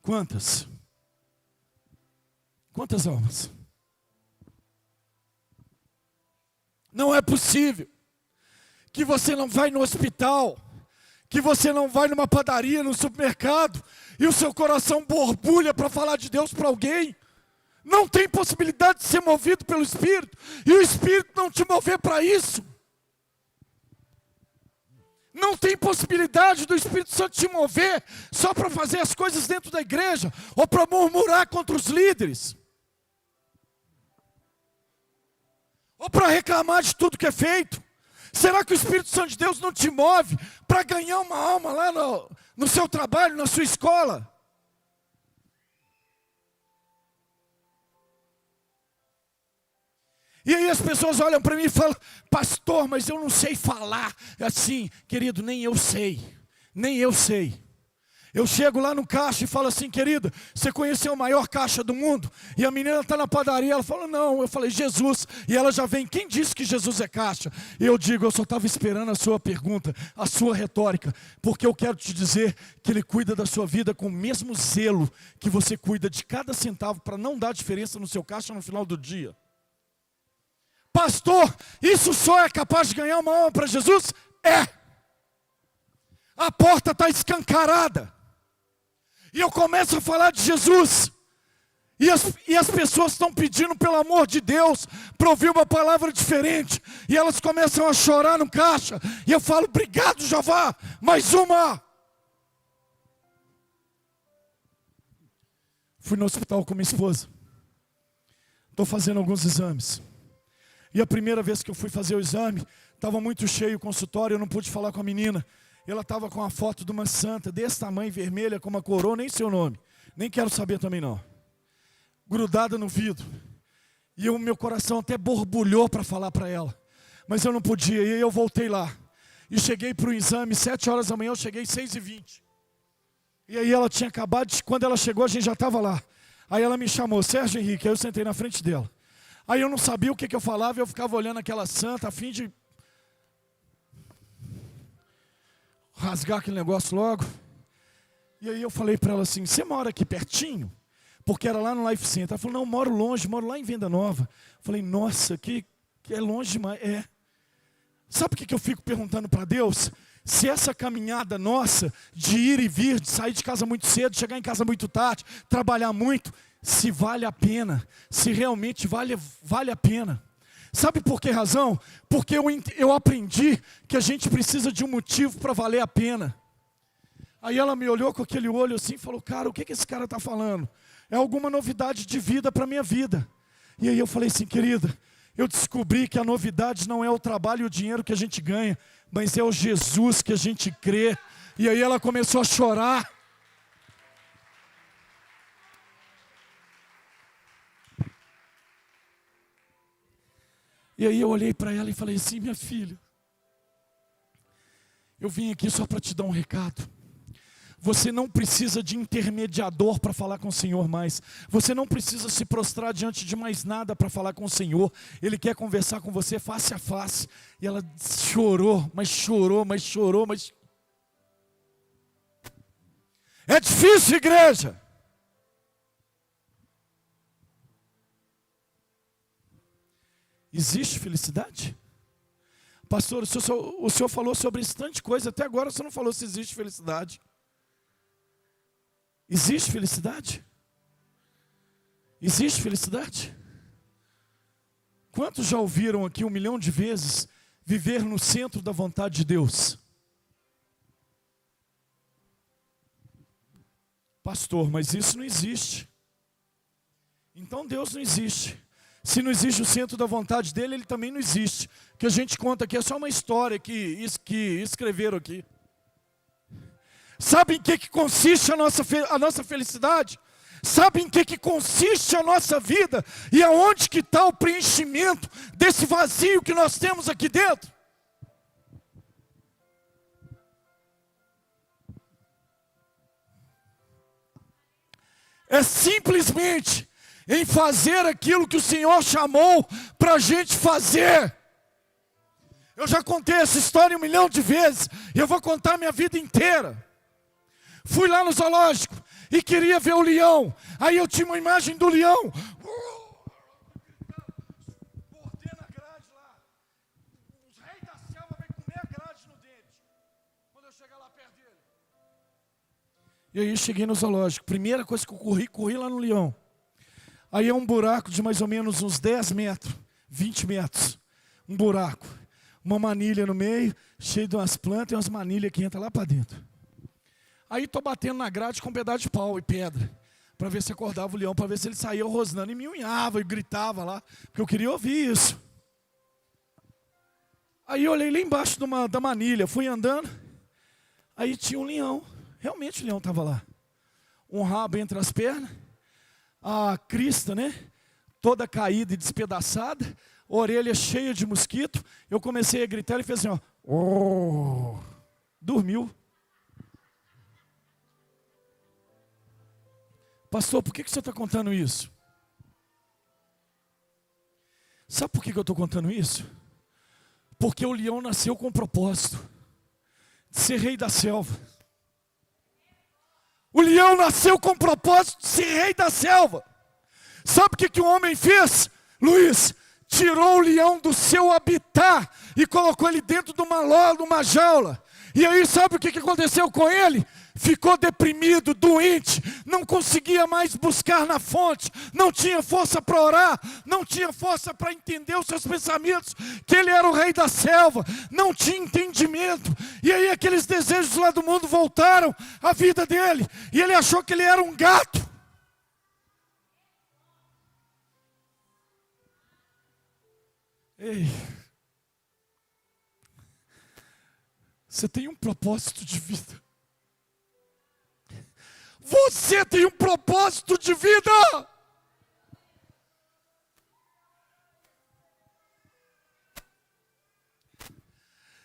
S1: Quantas? Quantas almas? Não é possível
S2: que você não vai no hospital, que você não vai numa padaria, no supermercado, e o seu coração borbulha para falar de Deus para alguém. Não tem possibilidade de ser movido pelo Espírito, e o Espírito não te mover para isso. Não tem possibilidade do Espírito Santo te mover só para fazer as coisas dentro da igreja, ou para murmurar contra os líderes, ou para reclamar de tudo que é feito. Será que o Espírito Santo de Deus não te move para ganhar uma alma lá no seu trabalho, na sua escola? E aí as pessoas olham para mim e falam: pastor, mas eu não sei falar. Assim, querido, nem eu sei. Eu chego lá no caixa e falo assim: querida, você conheceu o maior caixa do mundo? E a menina está na padaria, ela fala: não. Eu falei: Jesus. E ela já vem: quem disse que Jesus é caixa? E eu digo: eu só estava esperando a sua pergunta, a sua retórica, porque eu quero te dizer que Ele cuida da sua vida com o mesmo zelo que você cuida de cada centavo, para não dar diferença no seu caixa no final do dia. Pastor, isso só é capaz de ganhar uma alma para Jesus? É. A porta está escancarada. E eu começo a falar de Jesus. E as pessoas estão pedindo, pelo amor de Deus, para ouvir uma palavra diferente. E elas começam a chorar no caixa. E eu falo: obrigado, Jeová, mais uma. Fui no hospital com minha esposa. Estou fazendo alguns exames. E a primeira vez que eu fui fazer o exame, estava muito cheio o consultório, eu não pude falar com a menina. Ela estava com a foto de uma santa, desse tamanho, vermelha, com uma coroa, nem seu nome. Nem quero saber também não. Grudada no vidro. E o meu coração até borbulhou para falar para ela. Mas eu não podia, e aí eu voltei lá. E cheguei para o exame, 7 horas da manhã, eu cheguei 6h20. E aí ela tinha acabado, quando ela chegou, a gente já estava lá. Aí ela me chamou: Sérgio Henrique. Aí eu sentei na frente dela. Aí eu não sabia o que eu falava, eu ficava olhando aquela santa, a fim de rasgar aquele negócio logo. E aí eu falei para ela assim: você mora aqui pertinho? Porque era lá no Life Center. Ela falou: não, moro longe, moro lá em Venda Nova. Eu falei: nossa, que é longe demais. É. Sabe o que eu fico perguntando para Deus? Se essa caminhada nossa, de ir e vir, de sair de casa muito cedo, chegar em casa muito tarde, trabalhar muito, se vale a pena, se realmente vale a pena. Sabe por que razão? Porque eu aprendi que a gente precisa de um motivo para valer a pena. Aí ela me olhou com aquele olho assim e falou: cara, o que esse cara está falando? É alguma novidade de vida para a minha vida. E aí eu falei assim: querida, eu descobri que a novidade não é o trabalho e o dinheiro que a gente ganha, mas é o Jesus que a gente crê. E aí ela começou a chorar. E aí eu olhei para ela e falei assim: minha filha, eu vim aqui só para te dar um recado. Você não precisa de intermediador para falar com o Senhor mais. Você não precisa se prostrar diante de mais nada para falar com o Senhor. Ele quer conversar com você face a face. E ela chorou, mas chorou, mas chorou, mas... É difícil, igreja. Existe felicidade? Pastor, o senhor falou sobre esse tanto de coisa, até agora você não falou se existe felicidade. Existe felicidade? Existe felicidade? Quantos já ouviram aqui 1 milhão de vezes viver no centro da vontade de Deus? Pastor, mas isso não existe. Então Deus não existe. Se não existe o centro da vontade dele, ele também não existe. O que a gente conta aqui é só uma história que escreveram aqui. Sabe em que consiste a nossa felicidade? Sabe em que consiste a nossa vida? E aonde que está o preenchimento desse vazio que nós temos aqui dentro? É simplesmente em fazer aquilo que o Senhor chamou para a gente fazer. Eu já contei essa história 1 milhão de vezes, e eu vou contar a minha vida inteira. Fui lá no zoológico e queria ver o leão. Aí eu tinha uma imagem do leão. Botei na grade lá. Os reis da selva vêm comer a E aí cheguei no zoológico. Primeira coisa que eu corri lá no leão. Aí é um buraco de mais ou menos uns 10 metros, 20 metros. Um buraco. Uma manilha no meio, cheio de umas plantas e umas manilhas que entram lá para dentro. Aí estou batendo na grade com um pedaço de pau e pedra, para ver se acordava o leão, para ver se ele saía rosnando e me unhava e gritava lá, porque eu queria ouvir isso. Aí eu olhei lá embaixo da manilha, fui andando, aí tinha um leão, realmente o leão estava lá. Um rabo entre as pernas, a crista, né, toda caída e despedaçada, orelha cheia de mosquito. Eu comecei a gritar e fez assim, ó, oh, dormiu. Pastor, por que você está contando isso? Sabe por que eu estou contando isso? Porque o leão nasceu com o propósito de ser rei da selva. O leão nasceu com o propósito de ser rei da selva. Sabe o que o homem fez, Luiz? Tirou o leão do seu habitat e colocou ele dentro de uma jaula. E aí sabe o que aconteceu com ele? Ficou deprimido, doente, não conseguia mais buscar na fonte, não tinha força para orar, não tinha força para entender os seus pensamentos, que ele era o rei da selva, não tinha entendimento. E aí aqueles desejos lá do mundo voltaram à vida dele, e ele achou que ele era um gato. Ei, você tem um propósito de vida. Você tem um propósito de vida.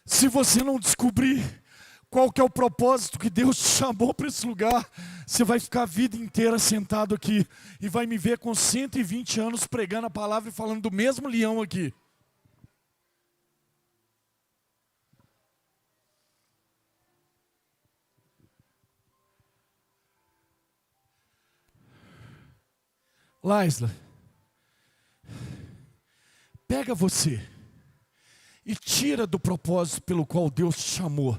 S2: Se você não descobrir qual que é o propósito que Deus te chamou para esse lugar, você vai ficar a vida inteira sentado aqui e vai me ver com 120 anos pregando a palavra e falando do mesmo leão aqui. Laisla, pega você e tira do propósito pelo qual Deus te chamou,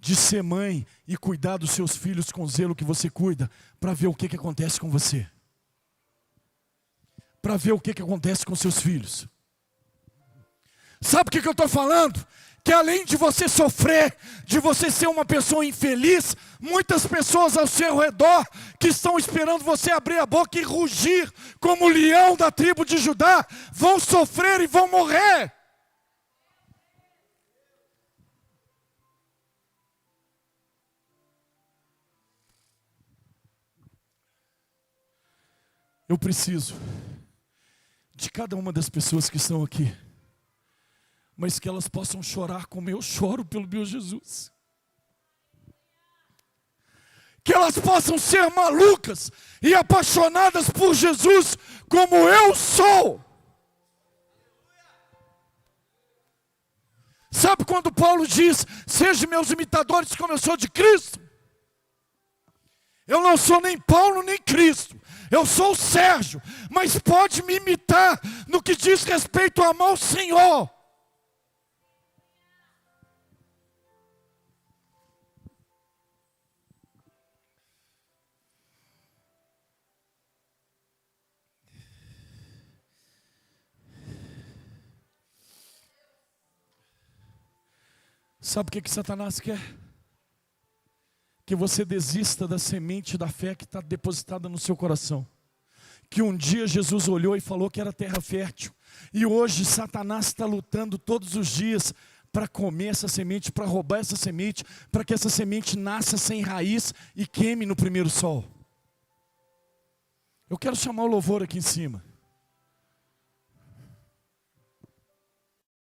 S2: de ser mãe e cuidar dos seus filhos com o zelo que você cuida, para ver o que acontece com você. Para ver o que acontece com seus filhos. Sabe o que eu estou falando? Que além de você sofrer, de você ser uma pessoa infeliz, muitas pessoas ao seu redor que estão esperando você abrir a boca e rugir como o leão da tribo de Judá, vão sofrer e vão morrer. Eu preciso de cada uma das pessoas que estão aqui, mas que elas possam chorar como eu choro pelo meu Jesus. Que elas possam ser malucas e apaixonadas por Jesus como eu sou. Sabe quando Paulo diz, sejam meus imitadores como eu sou de Cristo? Eu não sou nem Paulo nem Cristo, eu sou o Sérgio, mas pode me imitar no que diz respeito a amar o Senhor. Sabe o que Satanás quer? Que você desista da semente da fé que está depositada no seu coração. Que um dia Jesus olhou e falou que era terra fértil. E hoje Satanás está lutando todos os dias para comer essa semente, para roubar essa semente, para que essa semente nasça sem raiz e queime no primeiro sol. Eu quero chamar o louvor aqui em cima.